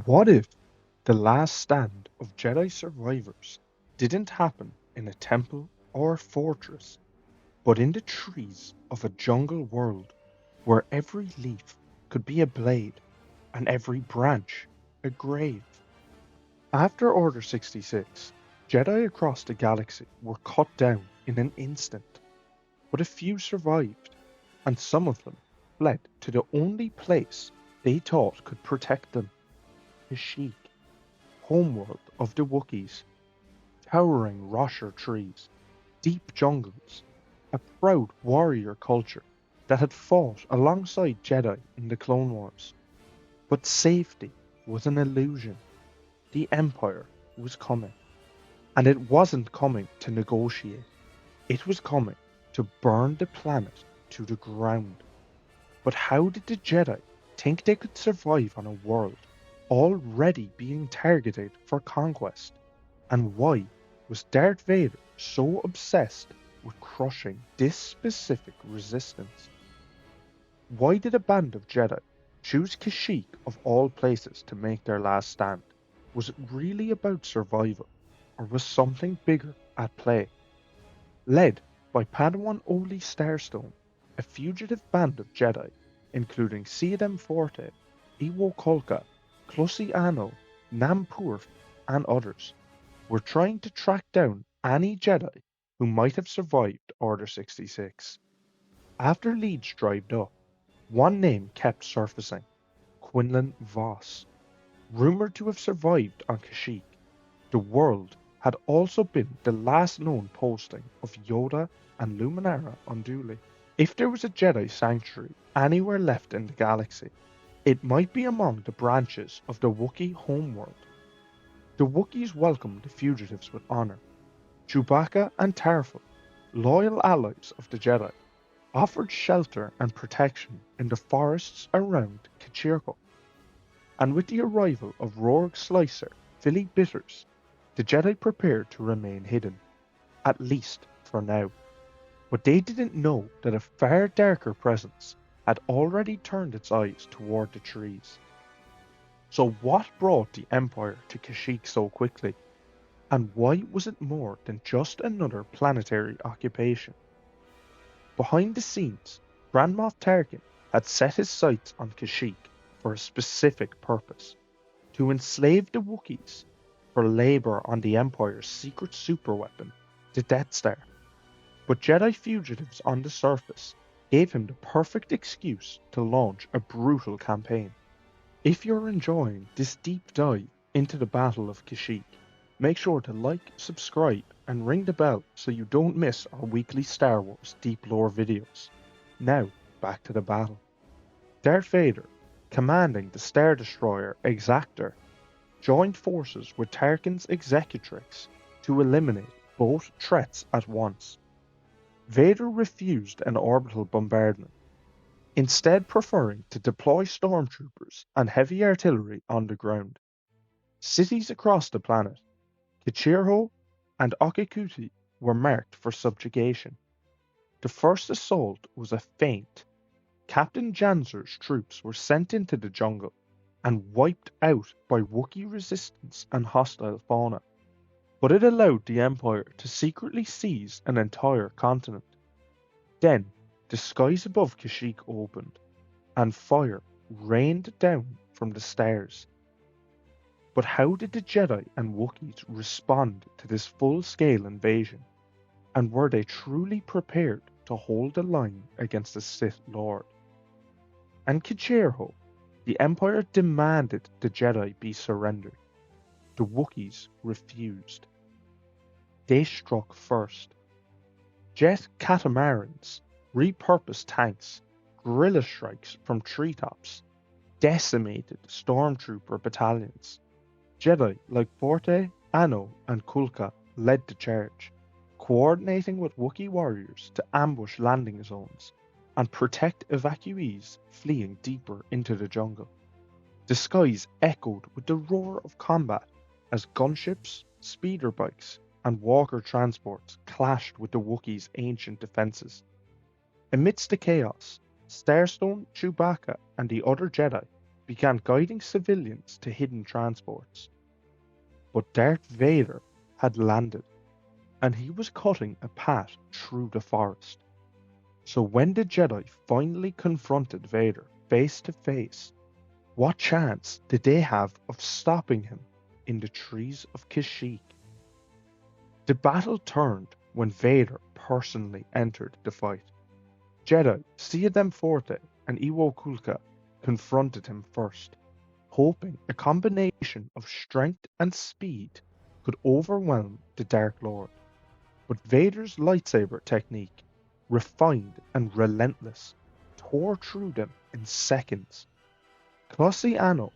What if the last stand of Jedi survivors didn't happen in a temple or a fortress, but in the trees of a jungle world where every leaf could be a blade and every branch a grave? After Order 66, Jedi across the galaxy were cut down in an instant, but a few survived, and some of them fled to the only place they thought could protect them, Kashyyyk, homeworld of the Wookiees, towering Rosher trees, deep jungles, a proud warrior culture that had fought alongside Jedi in the Clone Wars. But safety was an illusion. The Empire was coming, and it wasn't coming to negotiate. It was coming to burn the planet to the ground. But how did the Jedi think they could survive on a world already being targeted for conquest? And why was Darth Vader so obsessed with crushing this specific resistance? Why did a band of Jedi choose Kashyyyk of all places to make their last stand? Was it really about survival, or was something bigger at play? Led by Padawan Olee Starstone, a fugitive band of Jedi, including Siadem Forte, Iwo Kolka, Clussy Ano, Nampur, and others, were trying to track down any Jedi who might have survived Order 66. After leads dried up, one name kept surfacing: Quinlan Voss. Rumoured to have survived on Kashyyyk, the world had also been the last known posting of Yoda and Luminara on Dooley. If there was a Jedi sanctuary anywhere left in the galaxy, it might be among the branches of the Wookiee homeworld. The Wookiees welcomed the fugitives with honour. Chewbacca and Tarful, loyal allies of the Jedi, offered shelter and protection in the forests around Kashyyyk. And with the arrival of Rogue Slicer, Philly Bitters, the Jedi prepared to remain hidden, at least for now. But they didn't know that a far darker presence had already turned its eyes toward the trees. So what brought the Empire to Kashyyyk so quickly? And why was it more than just another planetary occupation? Behind the scenes, Grand Moff Tarkin had set his sights on Kashyyyk for a specific purpose: to enslave the Wookiees for labour on the Empire's secret superweapon, the Death Star. But Jedi fugitives on the surface gave him the perfect excuse to launch a brutal campaign. If you're enjoying this deep dive into the Battle of Kashyyyk, make sure to like, subscribe, and ring the bell so you don't miss our weekly Star Wars deep lore videos. Now, back to the battle. Darth Vader, commanding the Star Destroyer Exactor, joined forces with Tarkin's Executrix to eliminate both threats at once. Vader refused an orbital bombardment, instead preferring to deploy stormtroopers and heavy artillery on the ground. Cities across the planet, Kichirho and Okikuti, were marked for subjugation. The first assault was a feint. Captain Janzer's troops were sent into the jungle and wiped out by Wookiee resistance and hostile fauna. But it allowed the Empire to secretly seize an entire continent. Then, the skies above Kashyyyk opened, and fire rained down from the stars. But how did the Jedi and Wookiees respond to this full-scale invasion? And were they truly prepared to hold the line against the Sith Lord? And Kichirho, the Empire demanded the Jedi be surrendered. The Wookiees refused. They struck first. Jet catamarans, repurposed tanks, guerrilla strikes from treetops, decimated stormtrooper battalions. Jedi like Forte, Ano, and Kulka led the charge, coordinating with Wookiee warriors to ambush landing zones and protect evacuees fleeing deeper into the jungle. The skies echoed with the roar of combat as gunships, speeder bikes, and walker transports clashed with the Wookiees' ancient defences. Amidst the chaos, Starstone, Chewbacca, and the other Jedi began guiding civilians to hidden transports. But Darth Vader had landed, and he was cutting a path through the forest. So when the Jedi finally confronted Vader face to face, what chance did they have of stopping him in the trees of Kashyyyk? The battle turned when Vader personally entered the fight. Jedi Siadem Forte and Iwo Kulka confronted him first, hoping a combination of strength and speed could overwhelm the Dark Lord. But Vader's lightsaber technique, refined and relentless, tore through them in seconds. Closy Anno,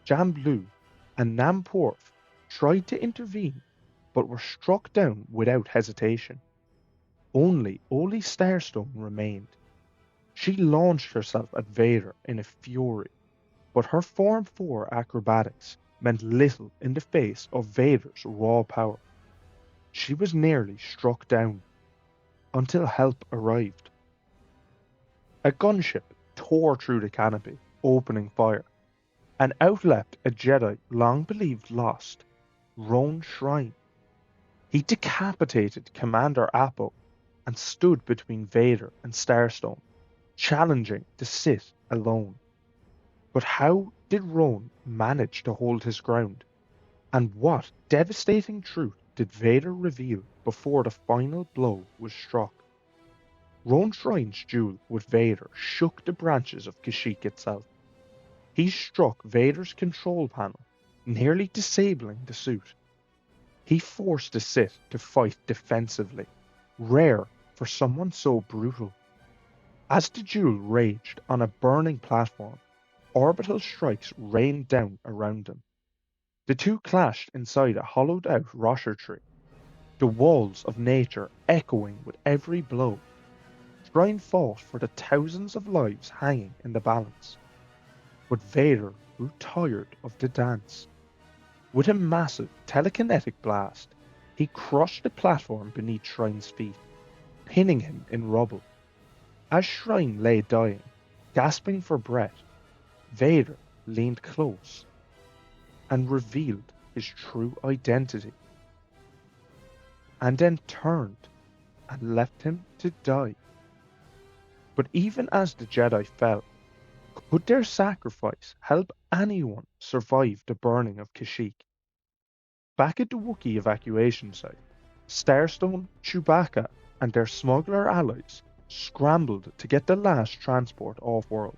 Jamblue, and Namporf tried to intervene but were struck down without hesitation. Only Olee Starstone remained. She launched herself at Vader in a fury, but her Form 4 acrobatics meant little in the face of Vader's raw power. She was nearly struck down, until help arrived. A gunship tore through the canopy, opening fire, and out leapt a Jedi long believed lost, Roan Shryne. He decapitated Commander Appo and stood between Vader and Starstone, challenging the Sith alone. But how did Roan manage to hold his ground? And what devastating truth did Vader reveal before the final blow was struck? Roan Shryne's duel with Vader shook the branches of Kashyyyk itself. He struck Vader's control panel, nearly disabling the suit. He forced the Sith to fight defensively, rare for someone so brutal. As the duel raged on a burning platform, orbital strikes rained down around them. The two clashed inside a hollowed-out rosher tree, the walls of nature echoing with every blow. Shryne fought for the thousands of lives hanging in the balance. But Vader grew tired of the dance. With a massive telekinetic blast, he crushed the platform beneath Shryne's feet, pinning him in rubble. As Shryne lay dying, gasping for breath, Vader leaned close and revealed his true identity, and then turned and left him to die. But even as the Jedi fell, could their sacrifice help anyone survive the burning of Kashyyyk? Back at the Wookiee evacuation site, Starstone, Chewbacca, and their smuggler allies scrambled to get the last transport off-world.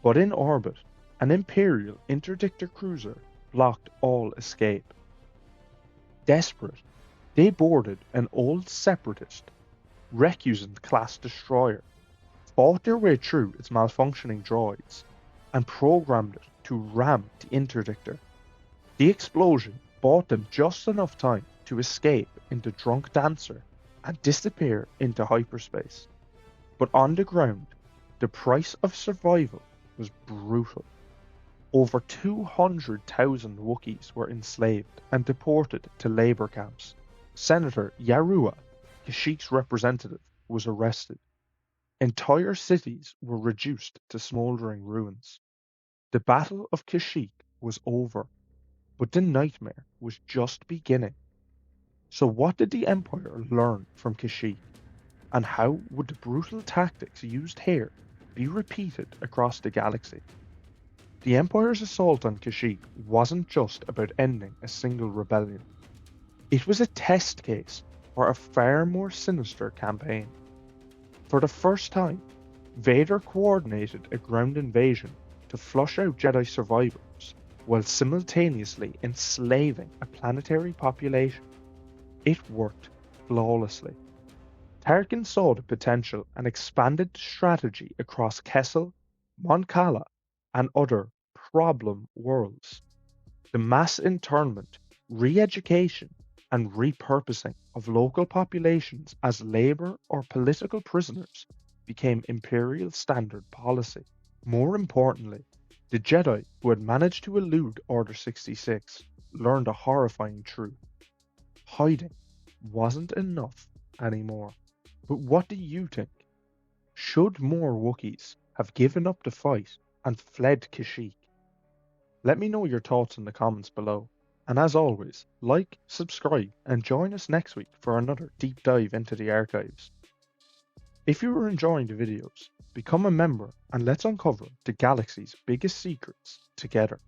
But in orbit, an Imperial interdictor cruiser blocked all escape. Desperate, they boarded an old separatist, Recusant-class destroyer, fought their way through its malfunctioning droids, and programmed it to ram the interdictor. The explosion bought them just enough time to escape into Drunk Dancer and disappear into hyperspace. But on the ground, the price of survival was brutal. Over 200,000 Wookiees were enslaved and deported to labor camps. Senator Yarua, Kashyyyk's representative, was arrested. Entire cities were reduced to smouldering ruins. The Battle of Kashyyyk was over, but the nightmare was just beginning. So what did the Empire learn from Kashyyyk? And how would the brutal tactics used here be repeated across the galaxy? The Empire's assault on Kashyyyk wasn't just about ending a single rebellion. It was a test case for a far more sinister campaign. For the first time, Vader coordinated a ground invasion to flush out Jedi survivors while simultaneously enslaving a planetary population. It worked flawlessly. Tarkin saw the potential and expanded the strategy across Kessel, Mon Cala, and other problem worlds. The mass internment, re-education, and repurposing of local populations as labor or political prisoners became Imperial standard policy. More importantly, the Jedi who had managed to elude Order 66 learned a horrifying truth. Hiding wasn't enough anymore. But what do you think? Should more Wookiees have given up the fight and fled Kashyyyk? Let me know your thoughts in the comments below. And as always, like, subscribe, and join us next week for another deep dive into the archives. If you are enjoying the videos, become a member and let's uncover the galaxy's biggest secrets together.